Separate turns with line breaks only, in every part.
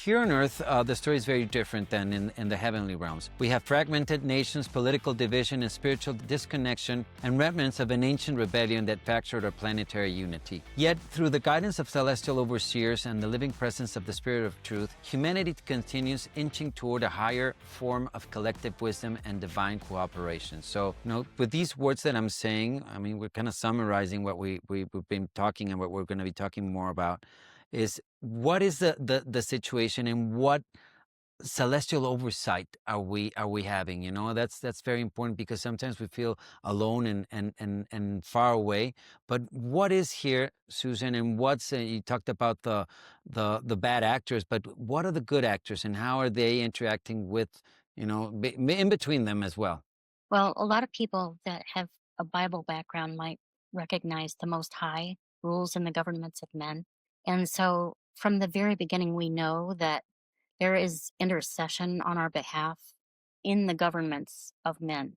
Here on Earth, the story is very different than in the heavenly realms. We have fragmented nations, political division, and spiritual disconnection, and remnants of an ancient rebellion that fractured our planetary unity. Yet, through the guidance of celestial overseers and the living presence of the Spirit of Truth, humanity continues inching toward a higher form of collective wisdom and divine cooperation. So, with these words that I'm saying, I mean, we're kind of summarizing what we've been talking and what we're going to be talking more about. Is what is the situation, and what celestial oversight are we having? That's very important, because sometimes we feel alone and far away. But what is here, Susan, and what's you talked about the bad actors, but what are the good actors, and how are they interacting with, in between them as well?
Well, a lot of people that have a Bible background might recognize the Most High rules in the governments of men. And so from the very beginning, we know that there is intercession on our behalf in the governments of men.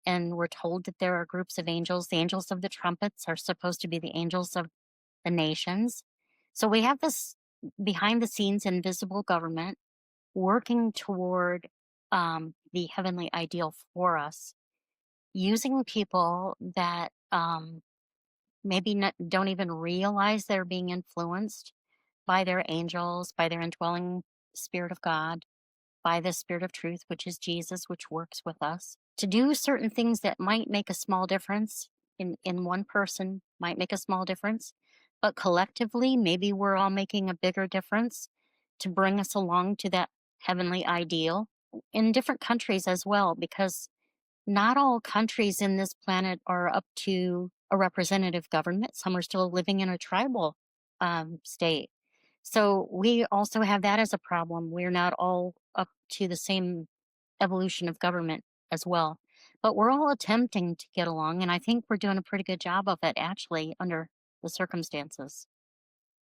And we're told that there are groups of angels. The angels of the trumpets are supposed to be the angels of the nations. So we have this behind the scenes invisible government working toward the heavenly ideal for us, using people that maybe not, don't even realize they're being influenced by their angels, by their indwelling Spirit of God, by the Spirit of Truth, which is Jesus, which works with us, to do certain things that might make a small difference in one person, might make a small difference, but collectively, maybe we're all making a bigger difference to bring us along to that heavenly ideal in different countries as well, because not all countries in this planet are up to a representative government. Some are still living in a tribal state. So we also have that as a problem. We're not all up to the same evolution of government as well. But we're all attempting to get along. And I think we're doing a pretty good job of it, actually, under the circumstances.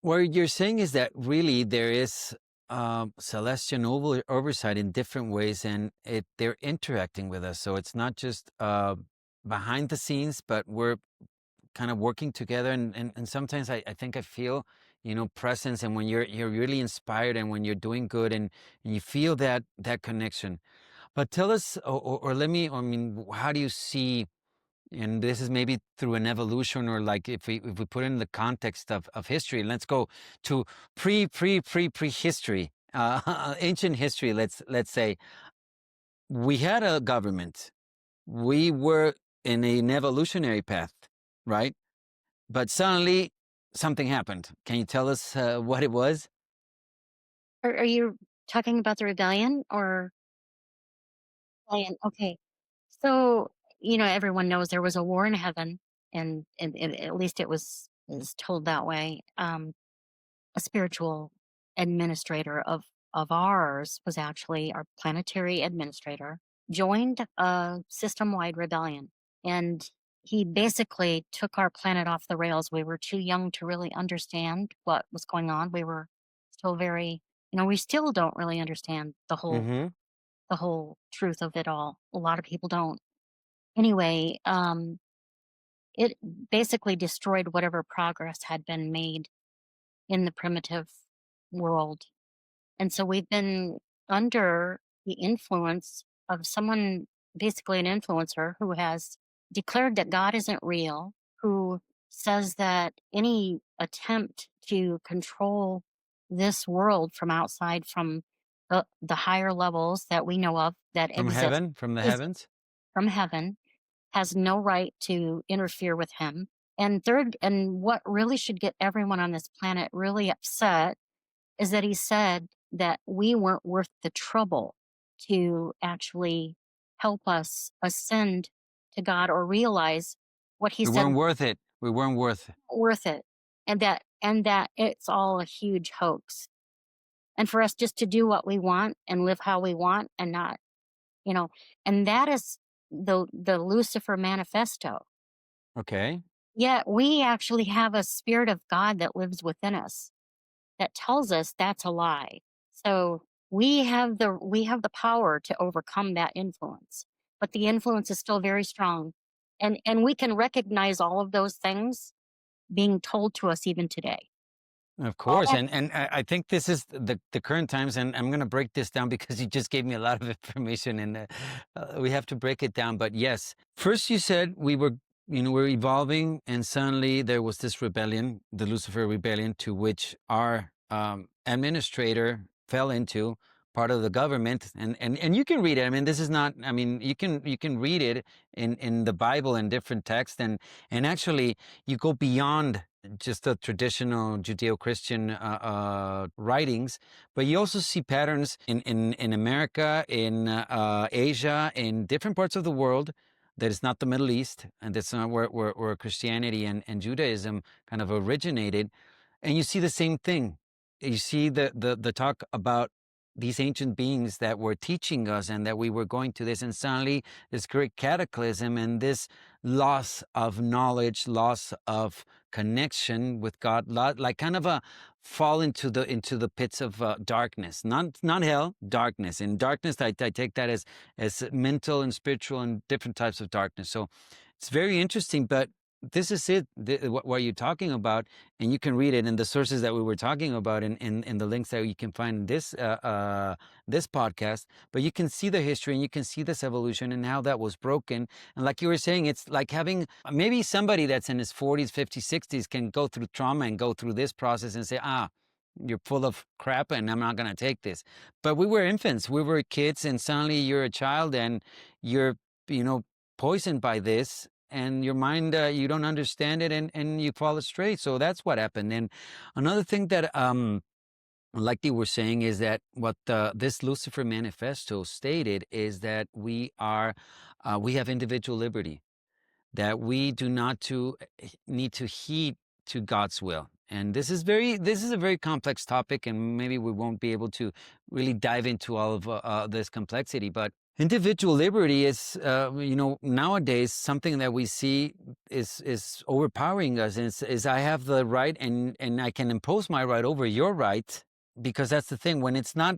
What you're saying is that really there is celestial oversight in different ways, and they're interacting with us. So it's not just behind the scenes, but we're kind of working together. And sometimes I think I feel, presence, and when you're really inspired, and when you're doing good, and you feel that connection. But tell us, or let me, I mean, how do you see? And this is maybe through an evolution, or like if we put it in the context of history. Let's go to prehistory, ancient history. Let's say we had a government. We were in an evolutionary path, right? But suddenly something happened. Can you tell us what it was?
Are you talking about the rebellion or rebellion? Okay. So, everyone knows there was a war in heaven, and at least it is told that way. A spiritual administrator of ours was actually our planetary administrator, joined a system-wide rebellion, and he basically took our planet off the rails. We were too young to really understand what was going on. We were still very, we still don't really understand
Mm-hmm.
the whole truth of it all. A lot of people don't. Anyway, it basically destroyed whatever progress had been made in the primitive world. And so we've been under the influence of someone, basically an influencer, who has declared that God isn't real, who says that any attempt to control this world from outside, from the higher levels that we know of that
From
exist,
heaven, from the
is
heavens.
from heaven, has no right to interfere with him. And third, and what really should get everyone on this planet really upset, is that he said that we weren't worth the trouble to actually help us ascend to God, or realize what he
We
said
weren't worth it. We weren't worth it.
worth it, and that it's all a huge hoax. And for us just to do what we want and live how we want, and not, you know, and that is the Lucifer manifesto.
Okay.
Yet we actually have a spirit of God that lives within us that tells us that's a lie. So we have the power to overcome that influence. But the influence is still very strong. And we can recognize all of those things being told to us even today.
Of
All
course,
that.
and I think this is the current times, and I'm going to break this down because you just gave me a lot of information, and we have to break it down. But yes, first you said we're evolving, and suddenly there was this rebellion, the Lucifer rebellion, to which our administrator fell into, part of the government, and you can read it. I mean, this is not. I mean, you can read it in the Bible in different texts, and actually you go beyond just the traditional Judeo-Christian writings, but you also see patterns in America, in Asia, in different parts of the world that is not the Middle East, and that's not where Christianity and Judaism kind of originated. And you see the same thing. You see the talk about these ancient beings that were teaching us and that we were going to this, and suddenly this great cataclysm and this loss of knowledge, loss of connection with God, like kind of a fall into the pits of darkness, not hell, darkness. In darkness, I take that as mental and spiritual and different types of darkness. So it's very interesting, but this is it. What you're talking about, and you can read it in the sources that we were talking about, in the links that you can find in this podcast. But you can see the history, and you can see this evolution and how that was broken. And like you were saying, it's like having maybe somebody that's in his 40s, 50s, 60s can go through trauma and go through this process and say, you're full of crap and I'm not going to take this. But we were infants, we were kids, and suddenly you're a child and you're, you know, poisoned by this, and your mind, you don't understand it, and you fall astray. So that's what happened. And another thing that, like you were saying, is that what this Lucifer manifesto stated is that we have individual liberty, that we do not need to heed to God's will. And this is a very complex topic, and maybe we won't be able to really dive into all of this complexity. But individual liberty is, nowadays something that we see is overpowering us. Is I have the right, and I can impose my right over your right, because that's the thing. When it's not,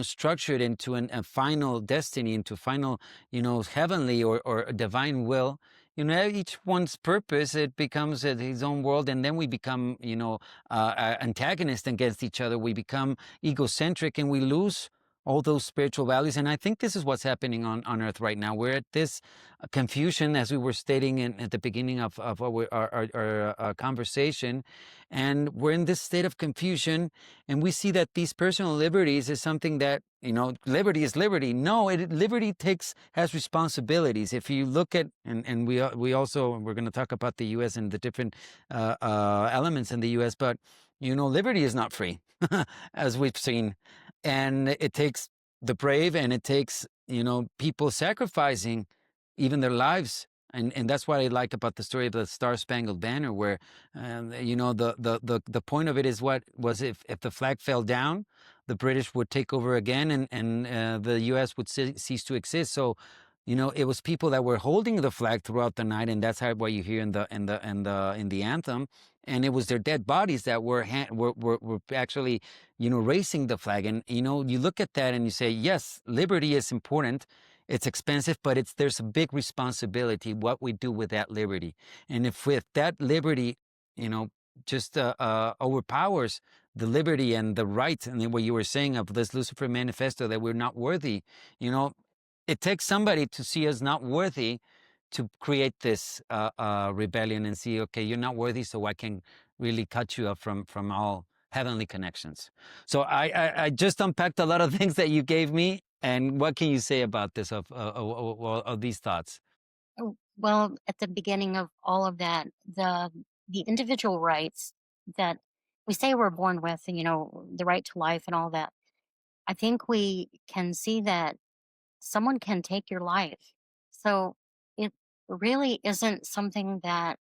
structured into a final destiny, into final, heavenly or a divine will, each one's purpose, it becomes his own world, and then we become, antagonists against each other. We become egocentric, and we lose all those spiritual values. And I think this is what's happening on Earth right now. We're at this confusion, as we were stating at the beginning of our conversation, and we're in this state of confusion, and we see that these personal liberties is something that, liberty is liberty. No, liberty has responsibilities. If you look at, and we're going to talk about the U.S. and the different elements in the U.S., but liberty is not free, as we've seen, and it takes the brave, and it takes people sacrificing even their lives. And that's what I like about the story of the Star Spangled Banner, where the point of it is, what was, if the flag fell down, the British would take over again, and the U.S. would cease to exist. So, it was people that were holding the flag throughout the night, and that's what you hear in the anthem. And it was their dead bodies that were actually, raising the flag. And you look at that and you say, yes, liberty is important. It's expensive, but there's a big responsibility what we do with that liberty. And if that liberty, you know, just overpowers the liberty and the rights, and then what you were saying of this Lucifer manifesto, that we're not worthy, you know, it takes somebody to see us not worthy to create this rebellion and see, okay, you're not worthy, so I can really cut you off from all heavenly connections. So I just unpacked a lot of things that you gave me. And what can you say about this, of these thoughts?
Oh, well, at the beginning of all of that, the individual rights that we say we're born with, and the right to life and all that. I think we can see that someone can take your life. So it really isn't something that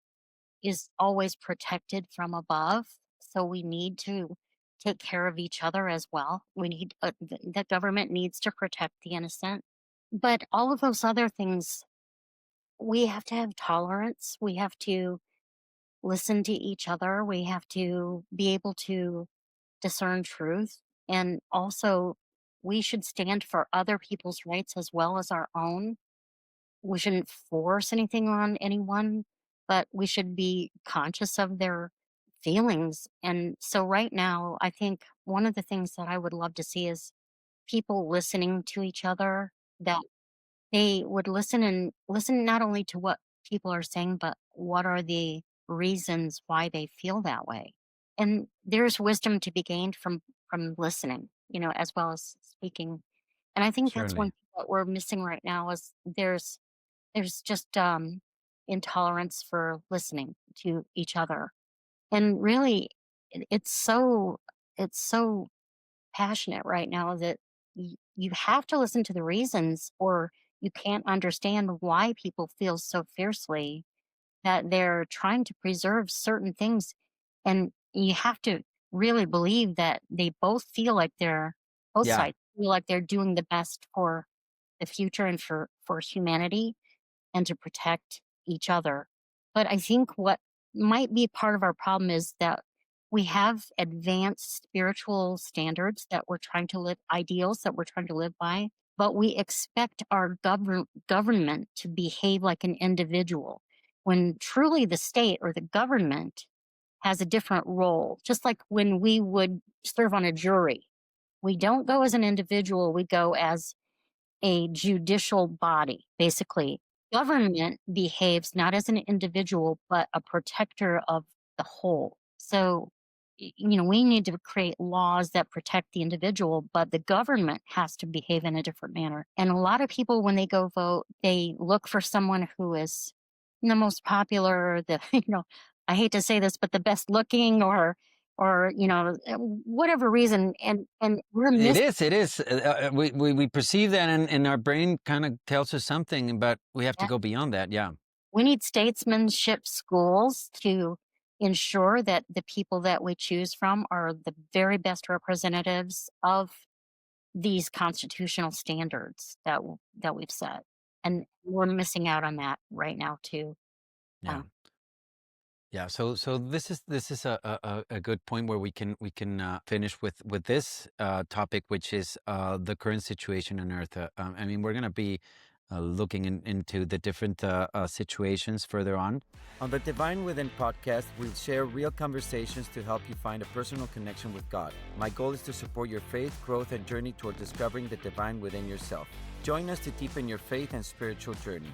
is always protected from above. So we need to take care of each other as well. We need the government needs to protect the innocent. But all of those other things, we have to have tolerance. We have to listen to each other. We have to be able to discern truth. And also, we should stand for other people's rights as well as our own. We shouldn't force anything on anyone, but we should be conscious of their feelings. And so right now, I think one of the things that I would love to see is people listening to each other, that they would listen and listen not only to what people are saying, but what are the reasons why they feel that way. And there's wisdom to be gained from listening, as well as speaking. And I think that's one
Certainly.
thing that we're missing right now is there's just intolerance for listening to each other. And really, it's so passionate right now that you have to listen to the reasons, or you can't understand why people feel so fiercely that they're trying to preserve certain things. And you have to really believe that they both
Yeah.
sides feel like they're doing the best for the future and for humanity and to protect each other. But I think what might be part of our problem is that we have advanced spiritual standards that we're trying to live, ideals that we're trying to live by, but we expect our government to behave like an individual when truly the state or the government has a different role. Just like when we would serve on a jury, we don't go as an individual, we go as a judicial body, basically. Government behaves not as an individual, but a protector of the whole. So, we need to create laws that protect the individual, but the government has to behave in a different manner. And a lot of people, when they go vote, they look for someone who is the most popular, I hate to say this, but the best looking, or whatever reason, and we're
It
missing
is. It is. We perceive that, and our brain kind of tells us something, but we have to
that.
go beyond that. Yeah.
We need statesmanship schools to ensure that the people that we choose from are the very best representatives of these constitutional standards that we've set. And we're missing out on that right now too.
Yeah.
Uh,
Yeah. So this is a good point where we can finish with this topic, which is the current situation on Earth. I mean, we're gonna be looking into the different situations further on. On the Divine Within podcast, we'll share real conversations to help you find a personal connection with God. My goal is to support your faith, growth, and journey toward discovering the divine within yourself. Join us to deepen your faith and spiritual journey.